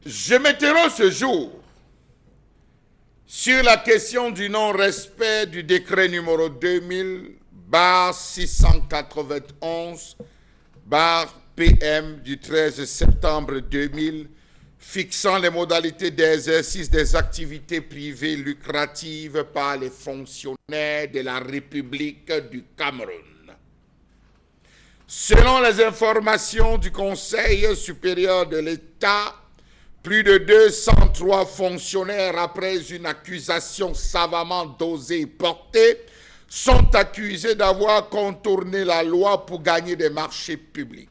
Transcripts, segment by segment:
Je m'interroge ce jour sur la question du non-respect du décret numéro 2000-691-PM du 13 septembre 2000 fixant les modalités d'exercice des activités privées lucratives par les fonctionnaires de la République du Cameroun. Selon les informations du Conseil supérieur de l'État, plus de 203 fonctionnaires, après une accusation savamment dosée et portée, sont accusés d'avoir contourné la loi pour gagner des marchés publics.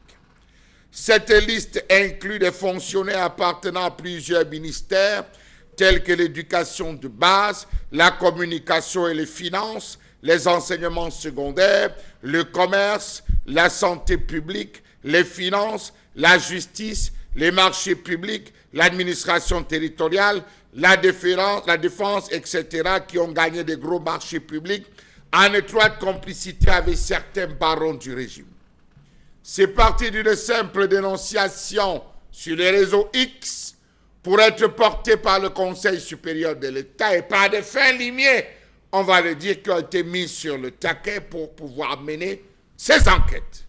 Cette liste inclut des fonctionnaires appartenant à plusieurs ministères, tels que l'éducation de base, la communication et les finances, les enseignements secondaires, le commerce, la santé publique, les finances, la justice, les marchés publics, l'administration territoriale, la défense, etc., qui ont gagné des gros marchés publics en étroite complicité avec certains barons du régime. C'est parti d'une simple dénonciation sur les réseaux X pour être portée par le Conseil supérieur de l'État et par des fins limiers, on va le dire, qui ont été mis sur le taquet pour pouvoir mener ces enquêtes.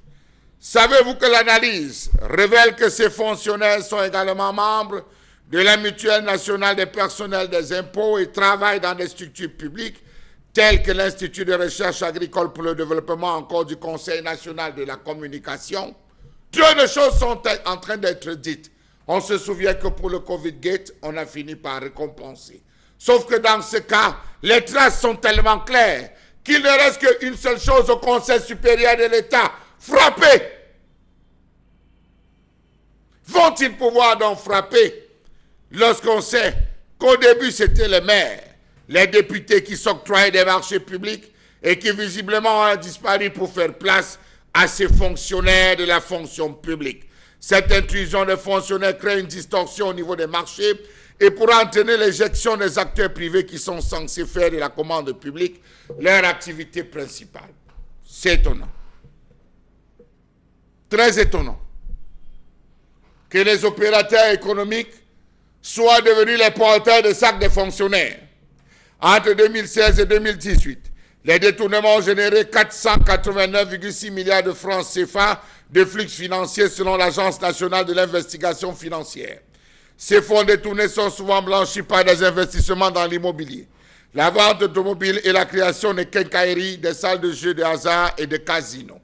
Savez-vous que l'analyse révèle que ces fonctionnaires sont également membres de la Mutuelle nationale des personnels des impôts et travaillent dans des structures publiques telles que l'Institut de recherche agricole pour le développement, encore du Conseil national de la communication? Trop de choses sont en train d'être dites. On se souvient que pour le Covid-Gate, on a fini par récompenser. Sauf que dans ce cas, les traces sont tellement claires qu'il ne reste qu'une seule chose au Conseil supérieur de l'État: frapper. Vont-ils pouvoir donc frapper lorsqu'on sait qu'au début c'était les maires, les députés qui s'octroyaient des marchés publics et qui visiblement ont disparu pour faire place à ces fonctionnaires de la fonction publique? Cette intrusion des fonctionnaires crée une distorsion au niveau des marchés et pourra entraîner l'éjection des acteurs privés qui sont censés faire de la commande publique leur activité principale. C'est étonnant. Très étonnant que les opérateurs économiques soient devenus les porteurs de sacs des fonctionnaires. Entre 2016 et 2018, les détournements ont généré 489,6 milliards de francs CFA de flux financiers selon l'Agence nationale de l'investigation financière. Ces fonds détournés sont souvent blanchis par des investissements dans l'immobilier, la vente d'automobiles et la création de quincailleries, des salles de jeux de hasard et de casinos.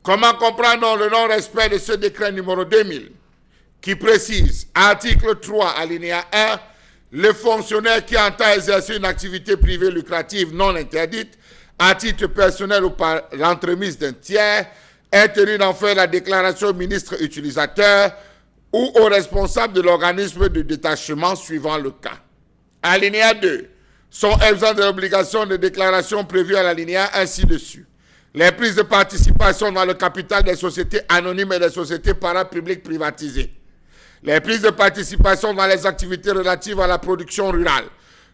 Comment comprendre le non-respect de ce décret numéro 2000 qui précise, article 3, alinéa 1, le fonctionnaire qui entend exercer une activité privée lucrative non interdite à titre personnel ou par l'entremise d'un tiers est tenu d'en faire la déclaration au ministre utilisateur ou au responsable de l'organisme de détachement suivant le cas. Alinéa 2, sont exempts de l'obligation de déclaration prévue à l'alinéa ainsi dessus. Les prises de participation dans le capital des sociétés anonymes et des sociétés parapubliques privatisées. Les prises de participation dans les activités relatives à la production rurale,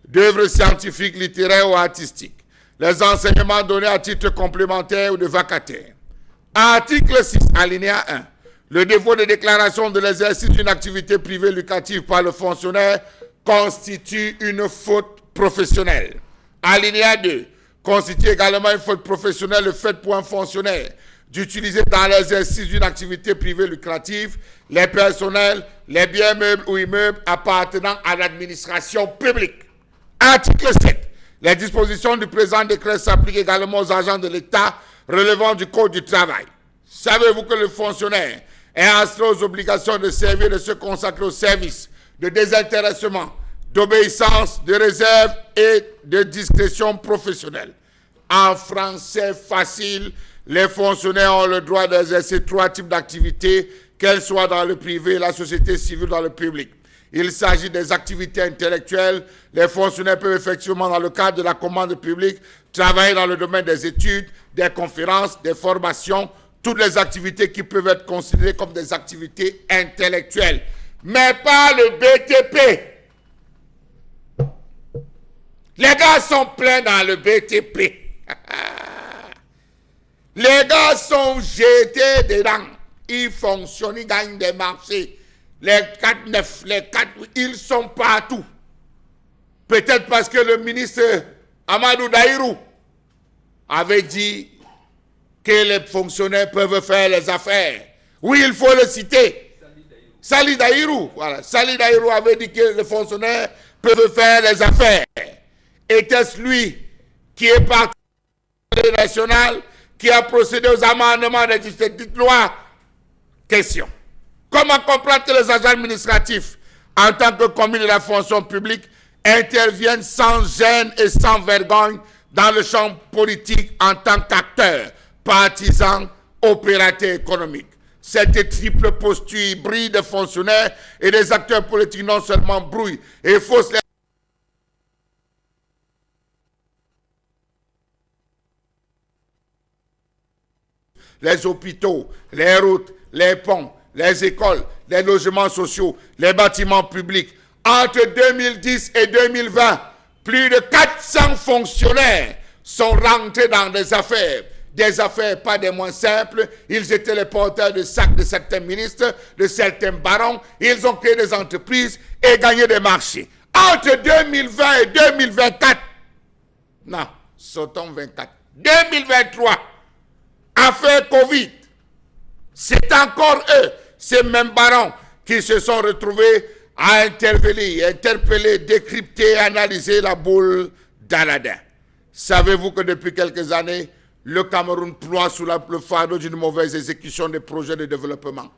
d'œuvres scientifiques, littéraires ou artistiques. Les enseignements donnés à titre complémentaire ou de vacataire. Article 6, alinéa 1. Le défaut de déclaration de l'exercice d'une activité privée lucrative par le fonctionnaire constitue une faute professionnelle. Alinéa 2. Constitue également une faute professionnelle le fait pour un fonctionnaire d'utiliser dans l'exercice d'une activité privée lucrative les personnels, les biens meubles ou immeubles appartenant à l'administration publique. Article 7. Les dispositions du présent décret s'appliquent également aux agents de l'État relevant du Code du travail. Savez-vous que le fonctionnaire est astreint aux obligations de servir, de se consacrer au service, de désintéressement, d'obéissance, de réserve et de discrétion professionnelle? En français facile, les fonctionnaires ont le droit d'exercer 3 types d'activités, qu'elles soient dans le privé, la société civile, dans le public. Il s'agit des activités intellectuelles. Les fonctionnaires peuvent effectivement, dans le cadre de la commande publique, travailler dans le domaine des études, des conférences, des formations, toutes les activités qui peuvent être considérées comme des activités intellectuelles. Mais pas le BTP. Les gars sont pleins dans le BTP. Les gars sont jetés dedans. Ils fonctionnent, ils gagnent des marchés. les 4-9, les 4, ils sont partout. Peut-être parce que le ministre Amadou Daïrou avait dit que les fonctionnaires peuvent faire les affaires. Oui, il faut le citer. Sali Daïrou, voilà. Sali Daïrou avait dit que les fonctionnaires peuvent faire les affaires. Était-ce lui qui est parti de l'Assemblée nationale, qui a procédé aux amendements de cette loi? Question. Comment comprendre que les agents administratifs, en tant que commis de la fonction publique, interviennent sans gêne et sans vergogne dans le champ politique en tant qu'acteurs, partisans, opérateurs économiques? Cette triple posture hybride de fonctionnaires et des acteurs politiques non seulement brouille et fausse les hôpitaux, les routes, les ponts, les écoles, les logements sociaux, les bâtiments publics. Entre 2010 et 2020, plus de 400 fonctionnaires sont rentrés dans des affaires pas des moins simples. Ils étaient les porteurs de sacs de certains ministres, de certains barons. Ils ont créé des entreprises et gagné des marchés. Entre 2020 et 2024, non, sautons 24, 2023, affaire Covid, c'est encore eux, ces mêmes barons, qui se sont retrouvés à interpeller, décrypter, analyser la boule d'Aladin. Savez-vous que depuis quelques années, le Cameroun ploie sous le fardeau d'une mauvaise exécution des projets de développement?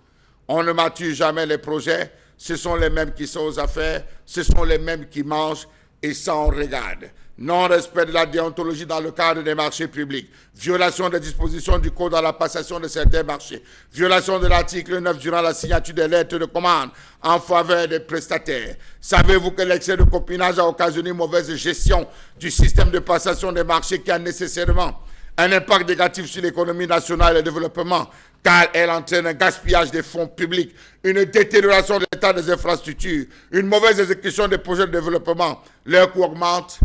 On ne mature jamais les projets, ce sont les mêmes qui sont aux affaires, ce sont les mêmes qui mangent et ça on regarde. Non-respect de la déontologie dans le cadre des marchés publics, violation des dispositions du code dans la passation de certains marchés, violation de l'article 9 durant la signature des lettres de commande en faveur des prestataires. Savez-vous que l'excès de copinage a occasionné une mauvaise gestion du système de passation des marchés qui a nécessairement un impact négatif sur l'économie nationale et le développement, car elle entraîne un gaspillage des fonds publics, une détérioration de l'état des infrastructures, une mauvaise exécution des projets de développement. Leur coût augmente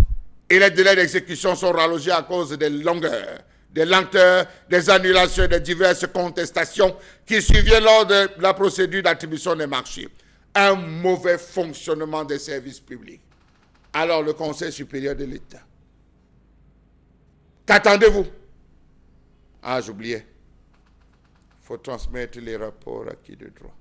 et les délais d'exécution sont rallongés à cause des longueurs, des lenteurs, des annulations et des diverses contestations qui surviennent lors de la procédure d'attribution des marchés. Un mauvais fonctionnement des services publics. Alors le Conseil supérieur de l'État, qu'attendez-vous? Ah, j'oubliais. Il faut transmettre les rapports acquis de droit.